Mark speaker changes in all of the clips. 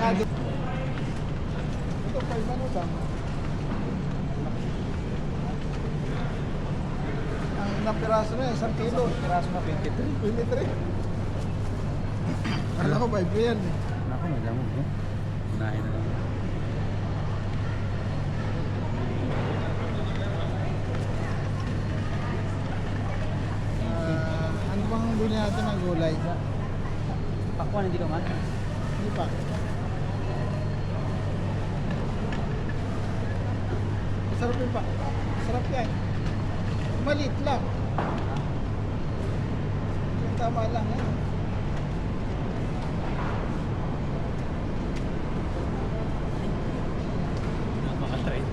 Speaker 1: Avocado. Ito, 5 ano lang. Ang napiraso na, 1 kilo.
Speaker 2: Piraso na 23.
Speaker 1: 23. Alam ko, 5 yan eh.
Speaker 2: Naku, may lamog. Unahin na lang.
Speaker 1: Ano bang bili natin ng gulay?
Speaker 2: Pakwan, hindi ka man?
Speaker 1: Hindi pa. Masarap yun pa. Masarap yan. Maliit lang. Yung tama lang eh.
Speaker 2: Makatry.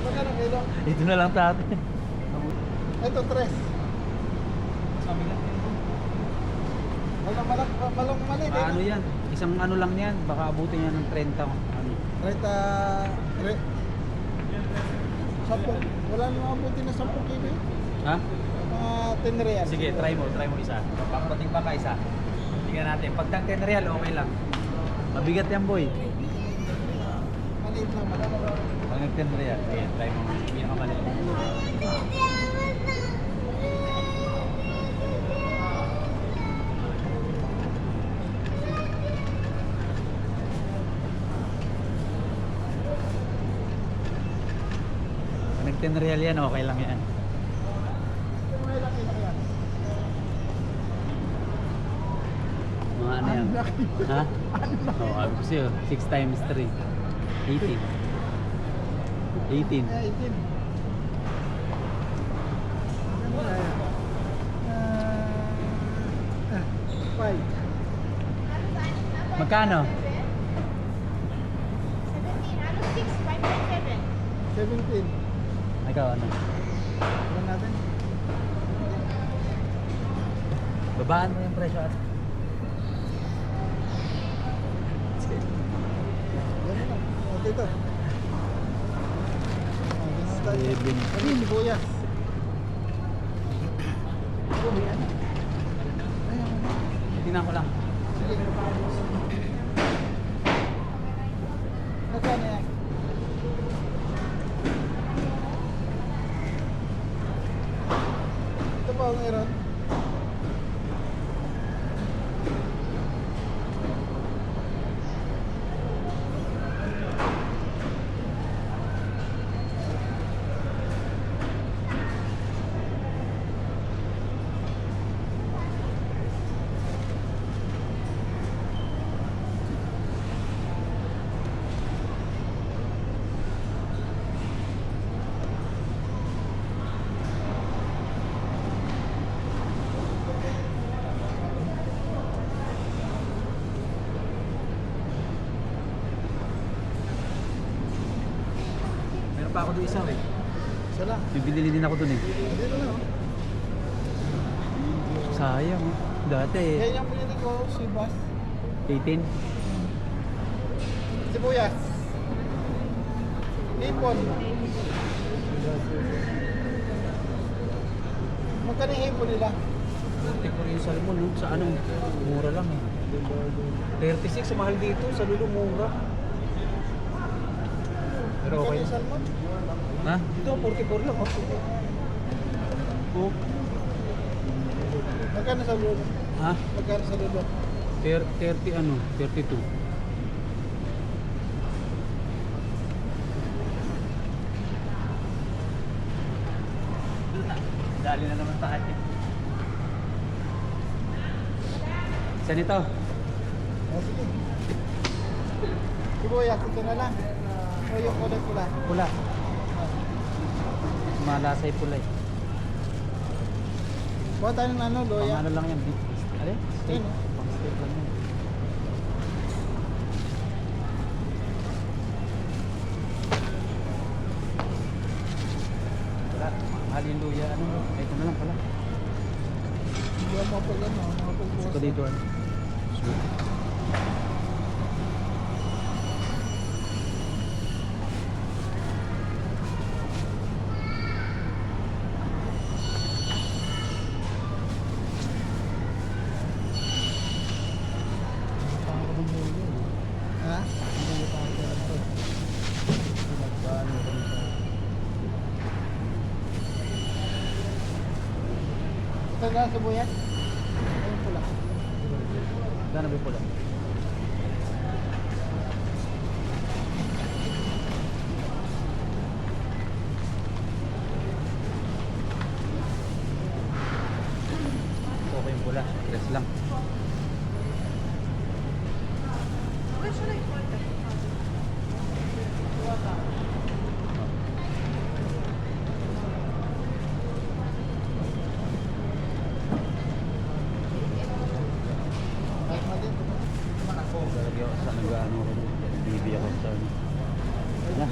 Speaker 1: Magkano kilo?
Speaker 2: Ito na lang tayo.
Speaker 1: Ito, 3.
Speaker 2: Sabi lang yun.
Speaker 1: Malang maliit eh.
Speaker 2: Ano yan? Isang ano lang yan. Baka abutin yan ng 30. Ano?
Speaker 1: 30. 10. Wala nang abutin na 10 kilo eh.
Speaker 2: Ha?
Speaker 1: Mga 10 real.
Speaker 2: Sige, try mo isa. Papating pa ka isa. Tingnan natin. Pag 10 real, okay lang. Mabigat yan, boy.
Speaker 1: Maliit lang.
Speaker 2: Pag 10 real, sige, try mo. Pinakamaliit. Pag 10 real yan, okay lang yan.
Speaker 1: May laki na yan.
Speaker 2: Mga ano yan?
Speaker 1: Ang laki.
Speaker 2: Ha? Oo, sabi ko sa'yo, 6 times 3. 18. 18.
Speaker 1: 18. Ano na yan? 5.
Speaker 2: Magkano?
Speaker 1: 17.
Speaker 2: Ikaw ano?
Speaker 1: Ano natin?
Speaker 2: Babaan mo yung presyo at
Speaker 1: Yan lang. O, dito.
Speaker 2: Seven.
Speaker 1: Ano yung sibuyas? Ayan.
Speaker 2: tingnan ko lang.
Speaker 1: Sige. Magkano yan? Ito pa ang meron.
Speaker 2: Meron pa ako doon isa eh.
Speaker 1: Isa lang.
Speaker 2: Bibili din ako doon eh.
Speaker 1: Dito na. Oh.
Speaker 2: Sayang oh. Dati eh.
Speaker 1: Yan yung pinili ko, sibas.
Speaker 2: 18.
Speaker 1: Sibuyas. Hipon. Magkano yung hipon nila?
Speaker 2: Tingnan ko yung salmon no? Sa ano? Mura lang eh. 36 mahal dito. Sa Lulo mura. Pero
Speaker 1: Magkano
Speaker 2: okay.
Speaker 1: yung salmon?
Speaker 2: Ha? Dito 44 lang oh. Oh.
Speaker 1: Magkano sa lulo?
Speaker 2: Ha?
Speaker 1: Magkano sa lulo?
Speaker 2: 30 ano? 32. Dali na naman tayo. Saan ito?
Speaker 1: O, sige. Sibuyas, ito na lang. O yung kulay pula.
Speaker 2: Pula. Malasay pula eh.
Speaker 1: Buha tayo ng ano,
Speaker 2: Pang
Speaker 1: loya.
Speaker 2: ano lang yan. Alin? Steak.
Speaker 1: Ano?
Speaker 2: Pang steak lang yan. Wala. Hallelujah. Ano? Ito na lang pala.
Speaker 1: Hindi ako mapag ano, mapagbukas.
Speaker 2: Ito dito ano. Sweet.
Speaker 1: Ha? na sibuyas. Ayun pula.
Speaker 2: Gana ba yung pula? Okay yung pula. Tres lang.
Speaker 1: Kahit maliit.
Speaker 2: Lagi ako sa nag-ano ko. Bibi ako sa ano. Na.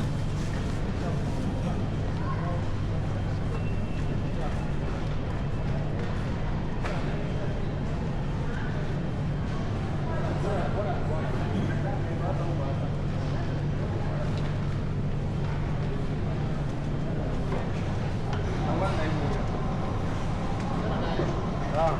Speaker 2: Ah.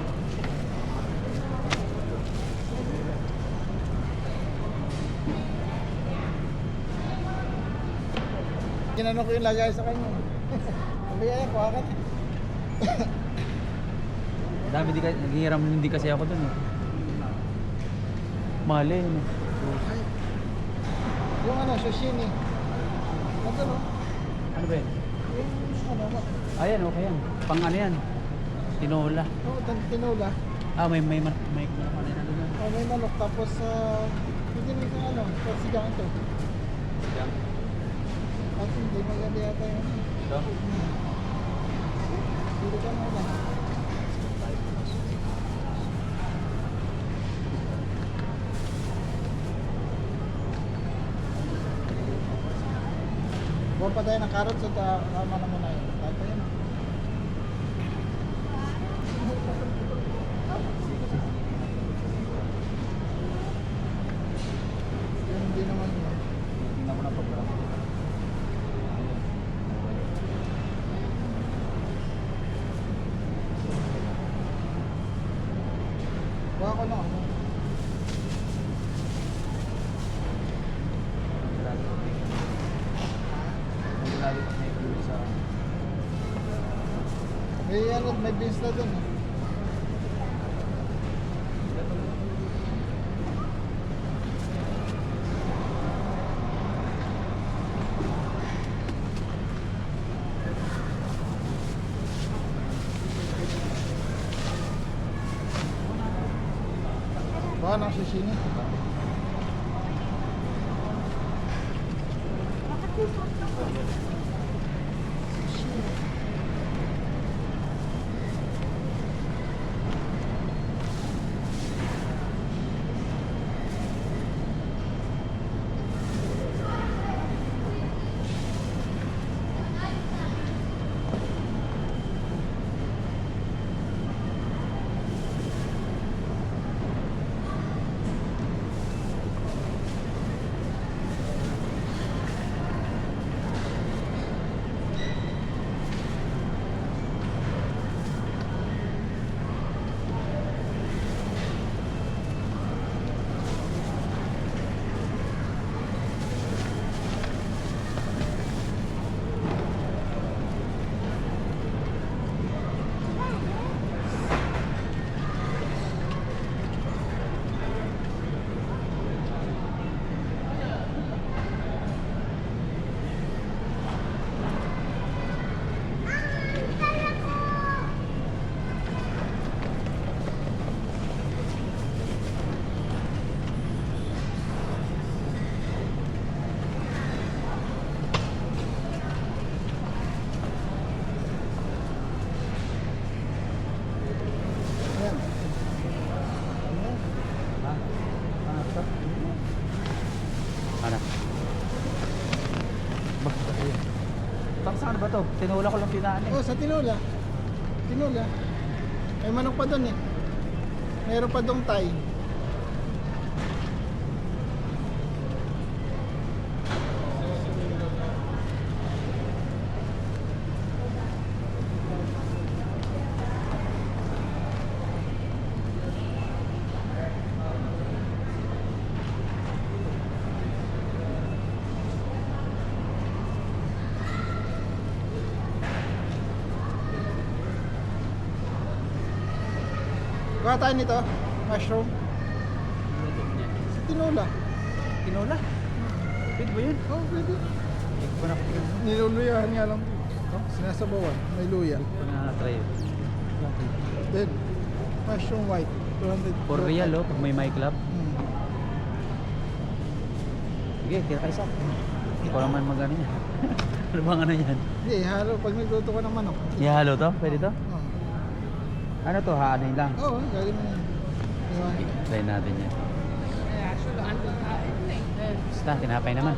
Speaker 1: Ginano ko yung lagay sa kanya. Sabi niya, kuha ka na.
Speaker 2: Dami di naghihiram hindi kasi ako dun eh. Mahal eh. No?
Speaker 1: Ay. Yung ano, sashimi. Ano no?
Speaker 2: Ano ba yun?
Speaker 1: Yung ano,
Speaker 2: Ayan, okay yan. Pang ano yan? Tinola.
Speaker 1: tinola.
Speaker 2: Ah, may ano yan.
Speaker 1: Oh, may manok. Tapos, hindi mo sa ano, sigang ito.
Speaker 2: Yan.
Speaker 1: At hindi maganda yata yun.
Speaker 2: Ito?
Speaker 1: Dito ka na lang. Buwan pa tayo ng carrots at tama na muna yun. Tayo pa yun. Yan hindi naman yun.
Speaker 2: Tingnan ko na pag-graph.
Speaker 1: Buwan ko na ano. May ano, may beans na dun. Baka nang sisini.
Speaker 2: Saan ba to? Tinula ko lang pinaan eh.
Speaker 1: Oh, sa tinola. Tinola. May manok pa doon eh. Meron pa dong Thai. Kuha tayo nito. Mushroom.
Speaker 2: Luto niya.
Speaker 1: Sa tinola.
Speaker 2: Tinola? Pwede ba yun?
Speaker 1: Oh, pwede.
Speaker 2: Hindi ko pa nakapagyan.
Speaker 1: Niluluyahan nga lang. Oh, sinasabawan. May luya.
Speaker 2: Hindi ko pa na-try yun.
Speaker 1: Then, mushroom white. 200.
Speaker 2: 4 real oh, pag may my club.
Speaker 1: Hmm.
Speaker 2: Sige, tira ka isa. Ikaw naman mag-ano yan. Ano bang ano yan?
Speaker 1: Hindi, halo. Pag nagluto ko ng manok.
Speaker 2: Ihalo to? Pwede to?
Speaker 1: Oo.
Speaker 2: Ano to? Haanin lang.
Speaker 1: Oo, galing mo yan. Diba?
Speaker 2: Try natin yan. Basta, tinapay naman.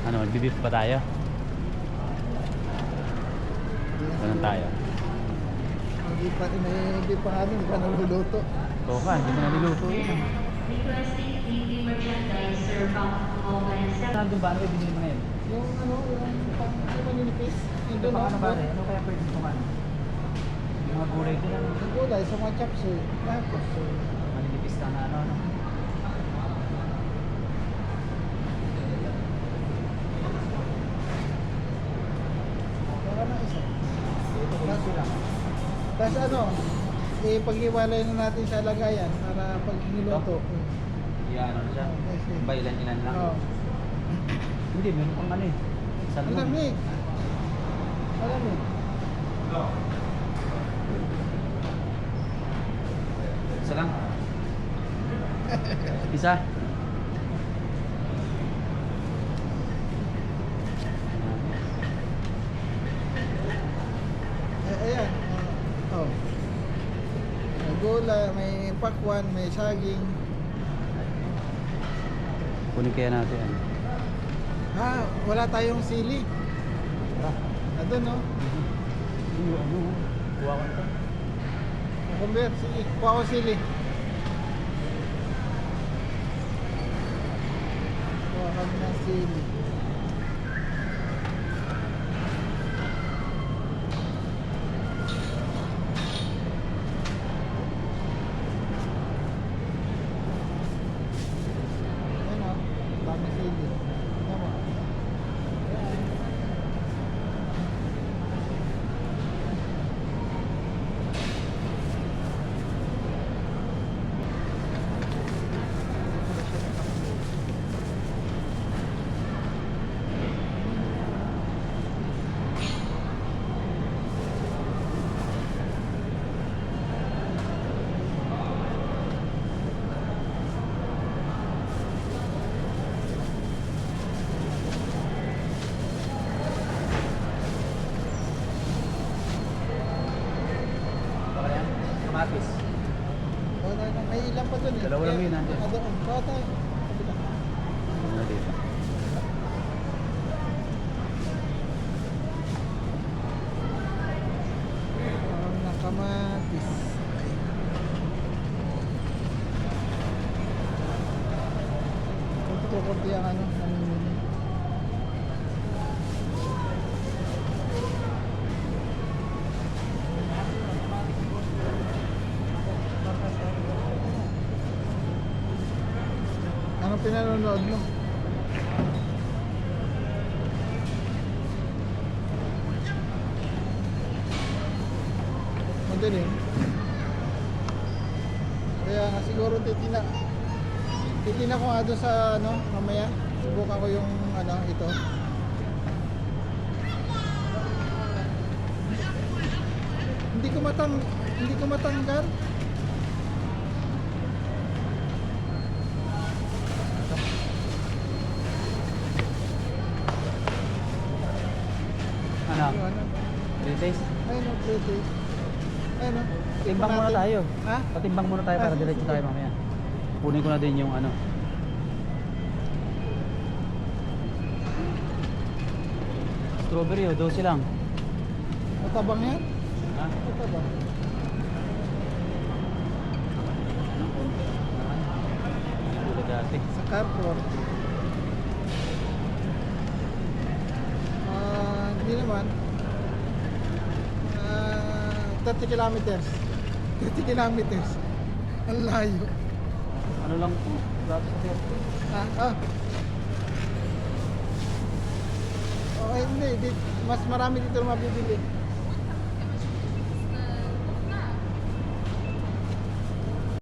Speaker 2: Ano, magbibip pa tayo? Ganun tayo.
Speaker 1: Hindi pa nga hindi pa naluluto.
Speaker 2: Oo ka, hindi mo na niluto yun. Nandun ba? Ano kayo binili mo na yun?
Speaker 1: Yung ano, yung maninipis. Yung
Speaker 2: Ito
Speaker 1: doon
Speaker 2: pa ano ba?
Speaker 1: ako.
Speaker 2: Ano kaya pwede kumain? Yung mga gulay ko lang.
Speaker 1: Yung gulay sa mga chops eh. Tapos,
Speaker 2: Maninipis ka na ano.
Speaker 1: wala na isa. Tapos ano, pag-iwalay na natin sa lagayan para pag niluto.
Speaker 2: Yan, ano siya? Ba, ilan-ilan lang?
Speaker 1: Oo.
Speaker 2: Hindi, meron pang ano eh. Salmon.
Speaker 1: Malamig. Malamig.
Speaker 2: Isa lang. Isa.
Speaker 1: Ayan. Oh. May gulay, may pakwan, may saging.
Speaker 2: Kunin kaya natin yan.
Speaker 1: Wala tayong sili. Ano no?
Speaker 2: Ano? Kuha ko nito.
Speaker 1: Cucumber, sige. Kuha ko sili. Kuha kami ng sili. Ayan o. Dami sili. Ayan mo.
Speaker 2: Baka yan? Kamatis.
Speaker 1: Kuha tayo ng- May ilan pa dun eh.
Speaker 2: Dalawa lang yun, nandiyan.
Speaker 1: Doon. Kuha tayo. Kabila.
Speaker 2: Ano dito?
Speaker 1: Parang nakamatis. Kunti ang ano, namimili. Anong pinanonood mo? Madaling. Kaya nga siguro titina ko nga doon sa ano, mamaya. Subukan ko yung ano, ito. Hindi ko matanggal.
Speaker 2: Ano?
Speaker 1: Yung ano.
Speaker 2: Pre-taste?
Speaker 1: Ayun o, pretty. Ayun o.
Speaker 2: Timbang muna tayo.
Speaker 1: Ha?
Speaker 2: Patimbang muna tayo para
Speaker 1: Ah,
Speaker 2: diretso
Speaker 1: sige.
Speaker 2: tayo mamaya. Kunin ko na din yung ano. Strawberry oh, 12 lang.
Speaker 1: Matabang yan?
Speaker 2: Ha?
Speaker 1: Matabang.
Speaker 2: Ito dati.
Speaker 1: Sa Carrefour. Hindi naman. 30 kilometers. 30 kilometers. Ang layo.
Speaker 2: Ano lang po? Dati sa 30.
Speaker 1: Ah, ah. Oh, hindi, mas marami dito na mabibili.